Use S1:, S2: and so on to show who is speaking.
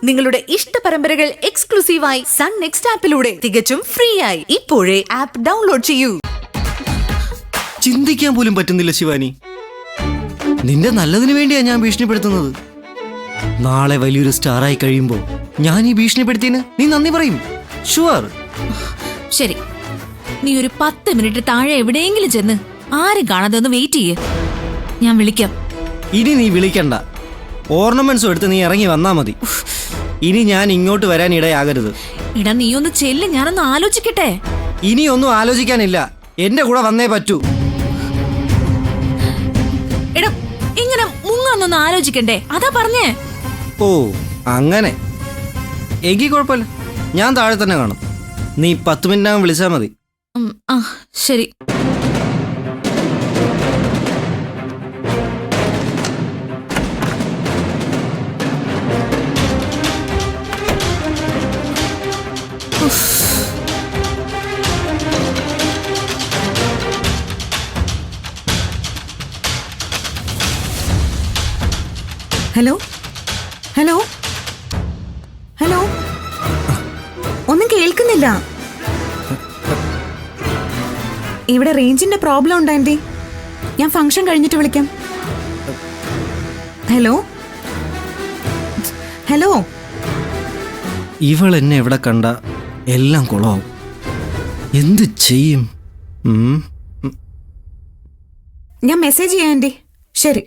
S1: നിങ്ങളുടെ ഇഷ്ട പരമ്പരകൾ എക്സ്ക്ലൂസീവായി സൺ നെക്സ്റ്റ് ആപ്പിലൂടെ തികച്ചും ഫ്രീ ആയി ഇപ്പോഴേ ആപ്പ് ഡൗൺലോഡ് ചെയ്യൂ.
S2: ചിന്തിക്കാൻ പോലും പറ്റുന്നില്ല ശിവാനി. നിന്റെ നല്ലതിനു വേണ്ടിയാ ഞാൻ ഭീഷണിപ്പെടുത്തുന്നത്. നാളെ വലിയൊരു സ്റ്റാറായി കഴിയുമ്പോൾ ഞാൻ ഈ ഭീഷണിപ്പെടുത്തിയതിന് നീ നന്ദി പറയും. ഷുവർ.
S3: ശരി, നീ ഒരു 10 മിനിറ്റ് താഴെ എവിടെയെങ്കിലും ചെന്ന് ആരും കാണാതെ ഒന്ന് വെയിറ്റ് ചെയ്യേ. ഞാൻ വിളിക്കാം.
S2: ഇനി നീ വിളിക്കണ്ട. ഓർണമെന്റ്സും എടുത്ത് നീ ഇറങ്ങി വന്നാ മതി. ഇനി ഞാൻ ഇങ്ങോട്ട് വരാൻ ഇടയാകരുത്.
S3: ഇടാ, നീ ഒന്ന് ചെല്ല്, ഞാനൊന്ന് ആലോചിക്കട്ടെ.
S2: ഇനിയൊന്നും ആലോചിക്കാനില്ല. എന്റെ കൂടെ വന്നേ പറ്റൂ.
S3: എടാ, ഇങ്ങനെ മുങ്ങൊന്നൊന്ന് ആലോചിക്കണ്ടേ, അതാ പറഞ്ഞേ.
S2: ഓ അങ്ങനെ. എങ്കിൽ കുഴപ്പമില്ല, ഞാൻ താഴെ തന്നെ കാണും. നീ 10 മിനിറ്റ് വിളിച്ചാൽ മതി.
S3: ആ ശരി.
S1: ഹലോ ഹലോ ഹലോ, ഒന്നും കേൾക്കുന്നില്ല. ഇവിടെ റേഞ്ചിന്റെ പ്രോബ്ലം ഉണ്ട് ആന്റി. ഞാൻ ഫംഗ്ഷൻ കഴിഞ്ഞിട്ട് വിളിക്കാം. Hello hello.
S2: ഇവൾ എന്നെ എവിടെ കണ്ട എല്ലാം കുളമാവും. എന്ത് ചെയ്യും?
S1: ഞാൻ മെസ്സേജ് ചെയ്യാം ആന്റി. ശരി.